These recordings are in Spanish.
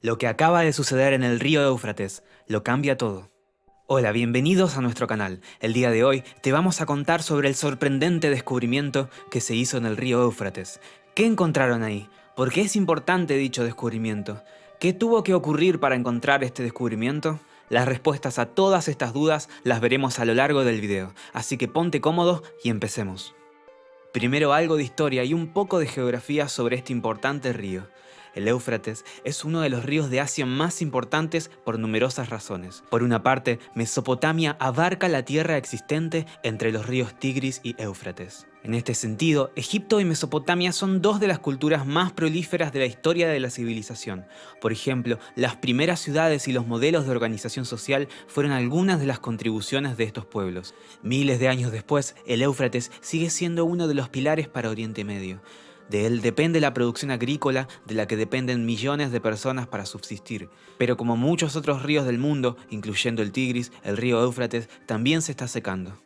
Lo que acaba de suceder en el río Éufrates lo cambia todo. Hola, bienvenidos a nuestro canal. El día de hoy te vamos a contar sobre el sorprendente descubrimiento que se hizo en el río Éufrates. ¿Qué encontraron ahí? ¿Por qué es importante dicho descubrimiento? ¿Qué tuvo que ocurrir para encontrar este descubrimiento? Las respuestas a todas estas dudas las veremos a lo largo del video, así que ponte cómodo y empecemos. Primero algo de historia y un poco de geografía sobre este importante río. El Éufrates es uno de los ríos de Asia más importantes por numerosas razones. Por una parte, Mesopotamia abarca la tierra existente entre los ríos Tigris y Éufrates. En este sentido, Egipto y Mesopotamia son dos de las culturas más prolíferas de la historia de la civilización. Por ejemplo, las primeras ciudades y los modelos de organización social fueron algunas de las contribuciones de estos pueblos. Miles de años después, el Éufrates sigue siendo uno de los pilares para Oriente Medio. De él depende la producción agrícola, de la que dependen millones de personas para subsistir. Pero como muchos otros ríos del mundo, incluyendo el Tigris, el río Éufrates también se está secando.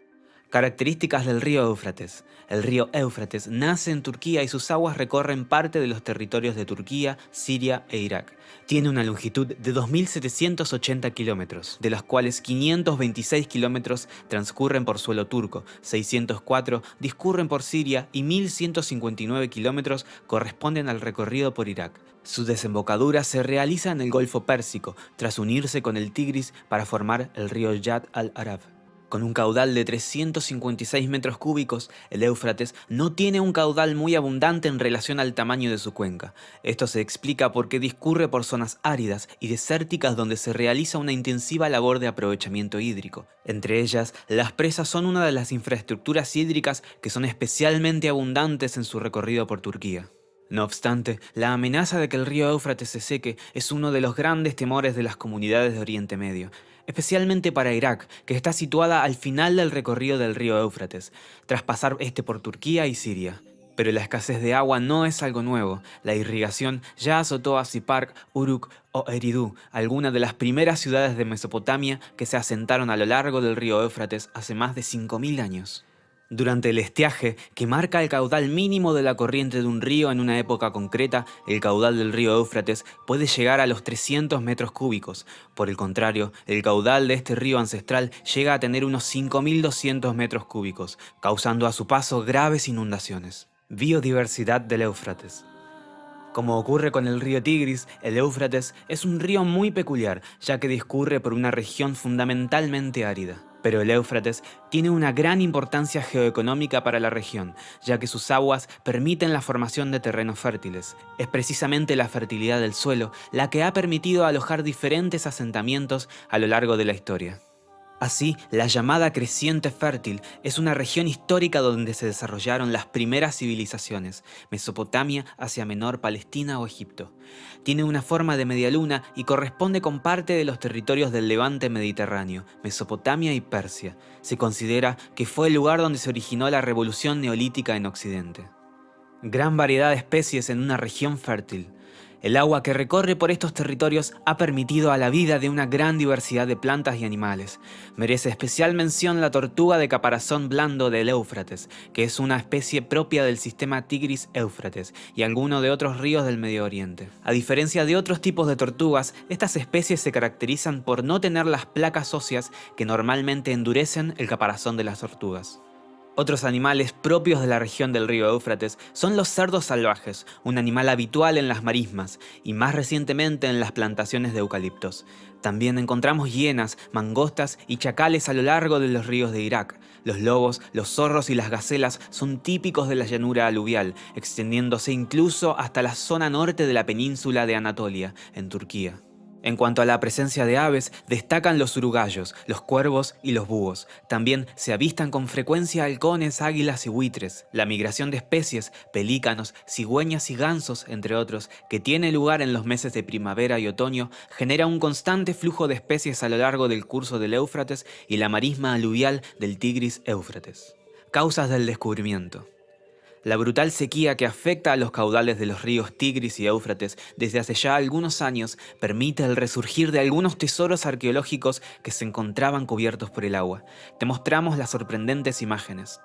Características del río Éufrates. El río Éufrates nace en Turquía y sus aguas recorren parte de los territorios de Turquía, Siria e Irak. Tiene una longitud de 2.780 kilómetros, de los cuales 526 kilómetros transcurren por suelo turco, 604 discurren por Siria y 1.159 kilómetros corresponden al recorrido por Irak. Su desembocadura se realiza en el Golfo Pérsico, tras unirse con el Tigris para formar el río Yad al-Arab. Con un caudal de 356 metros cúbicos, el Éufrates no tiene un caudal muy abundante en relación al tamaño de su cuenca. Esto se explica porque discurre por zonas áridas y desérticas donde se realiza una intensiva labor de aprovechamiento hídrico. Entre ellas, las presas son una de las infraestructuras hídricas que son especialmente abundantes en su recorrido por Turquía. No obstante, la amenaza de que el río Éufrates se seque es uno de los grandes temores de las comunidades de Oriente Medio, especialmente para Irak, que está situada al final del recorrido del río Éufrates, tras pasar por Turquía y Siria. Pero la escasez de agua no es algo nuevo. La irrigación ya azotó a Sipark, Uruk o Eridu, algunas de las primeras ciudades de Mesopotamia que se asentaron a lo largo del río Éufrates hace más de 5.000 años. Durante el estiaje, que marca el caudal mínimo de la corriente de un río en una época concreta, el caudal del río Éufrates puede llegar a los 300 metros cúbicos. Por el contrario, el caudal de este río ancestral llega a tener unos 5.200 metros cúbicos, causando a su paso graves inundaciones. Biodiversidad del Éufrates. Como ocurre con el río Tigris, el Éufrates es un río muy peculiar, ya que discurre por una región fundamentalmente árida. Pero el Éufrates tiene una gran importancia geoeconómica para la región, ya que sus aguas permiten la formación de terrenos fértiles. Es precisamente la fertilidad del suelo la que ha permitido alojar diferentes asentamientos a lo largo de la historia. Así, la llamada Creciente Fértil es una región histórica donde se desarrollaron las primeras civilizaciones, Mesopotamia, Asia Menor, Palestina o Egipto. Tiene una forma de media luna y corresponde con parte de los territorios del Levante mediterráneo, Mesopotamia y Persia. Se considera que fue el lugar donde se originó la revolución neolítica en Occidente. Gran variedad de especies en una región fértil. El agua que recorre por estos territorios ha permitido a la vida de una gran diversidad de plantas y animales. Merece especial mención la tortuga de caparazón blando del Éufrates, que es una especie propia del sistema Tigris-Éufrates y alguno de otros ríos del Medio Oriente. A diferencia de otros tipos de tortugas, estas especies se caracterizan por no tener las placas óseas que normalmente endurecen el caparazón de las tortugas. Otros animales propios de la región del río Éufrates son los cerdos salvajes, un animal habitual en las marismas y más recientemente en las plantaciones de eucaliptos. También encontramos hienas, mangostas y chacales a lo largo de los ríos de Irak. Los lobos, los zorros y las gacelas son típicos de la llanura aluvial, extendiéndose incluso hasta la zona norte de la península de Anatolia, en Turquía. En cuanto a la presencia de aves, destacan los urugallos, los cuervos y los búhos. También se avistan con frecuencia halcones, águilas y buitres. La migración de especies, pelícanos, cigüeñas y gansos, entre otros, que tiene lugar en los meses de primavera y otoño, genera un constante flujo de especies a lo largo del curso del Éufrates y la marisma aluvial del Tigris-Éufrates. Causas del descubrimiento. La brutal sequía que afecta a los caudales de los ríos Tigris y Éufrates desde hace ya algunos años permite el resurgir de algunos tesoros arqueológicos que se encontraban cubiertos por el agua. Te mostramos las sorprendentes imágenes.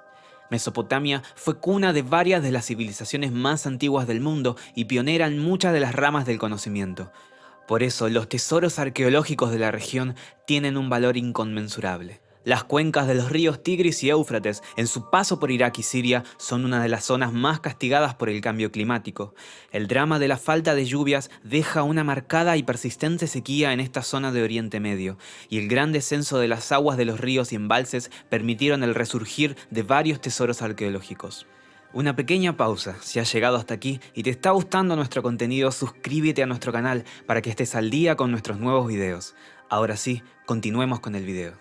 Mesopotamia fue cuna de varias de las civilizaciones más antiguas del mundo y pionera en muchas de las ramas del conocimiento. Por eso, los tesoros arqueológicos de la región tienen un valor inconmensurable. Las cuencas de los ríos Tigris y Éufrates, en su paso por Irak y Siria, son una de las zonas más castigadas por el cambio climático. El drama de la falta de lluvias deja una marcada y persistente sequía en esta zona de Oriente Medio, y el gran descenso de las aguas de los ríos y embalses permitieron el resurgir de varios tesoros arqueológicos. Una pequeña pausa. Si has llegado hasta aquí y te está gustando nuestro contenido, suscríbete a nuestro canal para que estés al día con nuestros nuevos videos. Ahora sí, continuemos con el video.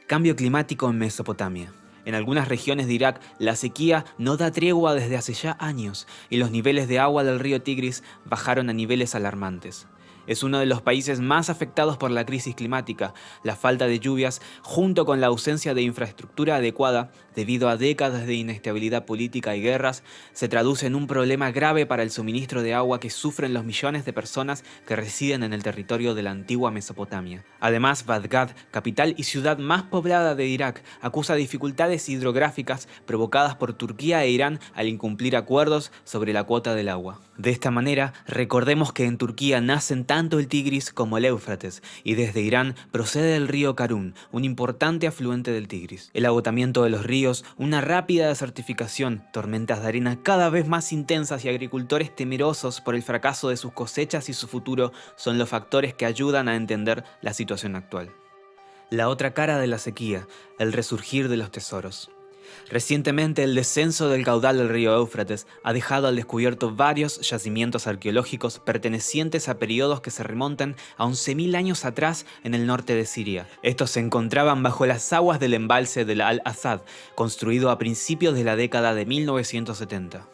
Cambio climático en Mesopotamia. En algunas regiones de Irak, la sequía no da tregua desde hace ya años y los niveles de agua del río Tigris bajaron a niveles alarmantes. Es uno de los países más afectados por la crisis climática. La falta de lluvias, junto con la ausencia de infraestructura adecuada debido a décadas de inestabilidad política y guerras, se traduce en un problema grave para el suministro de agua que sufren los millones de personas que residen en el territorio de la antigua Mesopotamia. Además, Bagdad, capital y ciudad más poblada de Irak, acusa dificultades hidrográficas provocadas por Turquía e Irán al incumplir acuerdos sobre la cuota del agua. De esta manera, recordemos que en Turquía nacen tanto el Tigris como el Éufrates, y desde Irán procede el río Karun, un importante afluente del Tigris. El agotamiento de los ríos, una rápida desertificación, tormentas de arena cada vez más intensas y agricultores temerosos por el fracaso de sus cosechas y su futuro son los factores que ayudan a entender la situación actual. La otra cara de la sequía, el resurgir de los tesoros. Recientemente, el descenso del caudal del río Éufrates ha dejado al descubierto varios yacimientos arqueológicos pertenecientes a periodos que se remontan a 11.000 años atrás en el norte de Siria. Estos se encontraban bajo las aguas del embalse del Al-Asad, construido a principios de la década de 1970.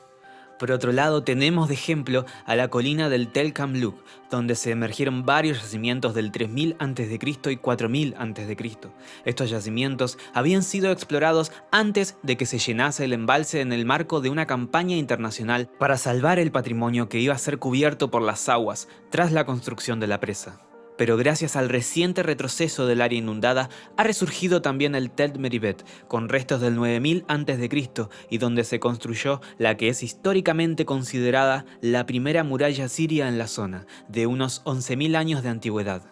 Por otro lado, tenemos de ejemplo a la colina del Tel Kamluk, donde se emergieron varios yacimientos del 3000 a.C. y 4000 a.C. Estos yacimientos habían sido explorados antes de que se llenase el embalse en el marco de una campaña internacional para salvar el patrimonio que iba a ser cubierto por las aguas tras la construcción de la presa. Pero gracias al reciente retroceso del área inundada, ha resurgido también el Tel Meribet, con restos del 9000 a.C. y donde se construyó la que es históricamente considerada la primera muralla siria en la zona, de unos 11.000 años de antigüedad.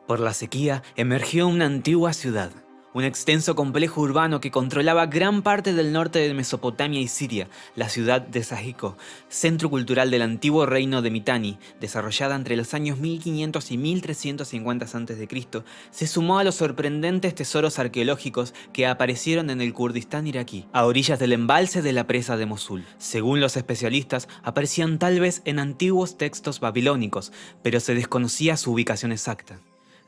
Por la sequía emergió una antigua ciudad. Un extenso complejo urbano que controlaba gran parte del norte de Mesopotamia y Siria, la ciudad de Sajico, centro cultural del antiguo reino de Mitanni, desarrollada entre los años 1500 y 1350 a.C., se sumó a los sorprendentes tesoros arqueológicos que aparecieron en el Kurdistán iraquí, a orillas del embalse de la presa de Mosul. Según los especialistas, aparecían tal vez en antiguos textos babilónicos, pero se desconocía su ubicación exacta.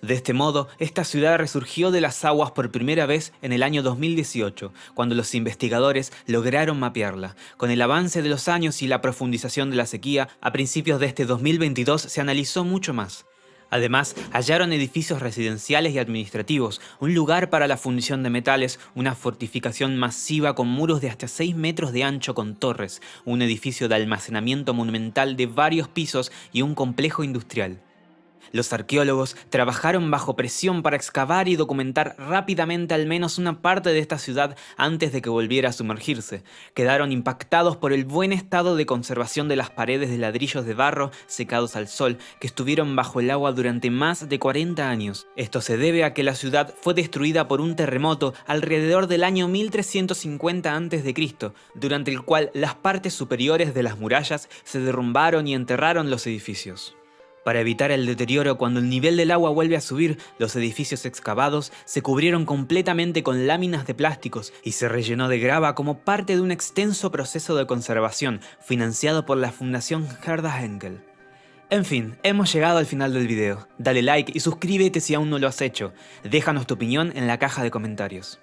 De este modo, esta ciudad resurgió de las aguas por primera vez en el año 2018, cuando los investigadores lograron mapearla. Con el avance de los años y la profundización de la sequía, a principios de este 2022 se analizó mucho más. Además, hallaron edificios residenciales y administrativos, un lugar para la fundición de metales, una fortificación masiva con muros de hasta 6 metros de ancho con torres, un edificio de almacenamiento monumental de varios pisos y un complejo industrial. Los arqueólogos trabajaron bajo presión para excavar y documentar rápidamente al menos una parte de esta ciudad antes de que volviera a sumergirse. Quedaron impactados por el buen estado de conservación de las paredes de ladrillos de barro secados al sol, que estuvieron bajo el agua durante más de 40 años. Esto se debe a que la ciudad fue destruida por un terremoto alrededor del año 1350 a.C., durante el cual las partes superiores de las murallas se derrumbaron y enterraron los edificios. Para evitar el deterioro cuando el nivel del agua vuelve a subir, los edificios excavados se cubrieron completamente con láminas de plásticos y se rellenó de grava como parte de un extenso proceso de conservación financiado por la Fundación Gerda Henkel. En fin, hemos llegado al final del video. Dale like y suscríbete si aún no lo has hecho. Déjanos tu opinión en la caja de comentarios.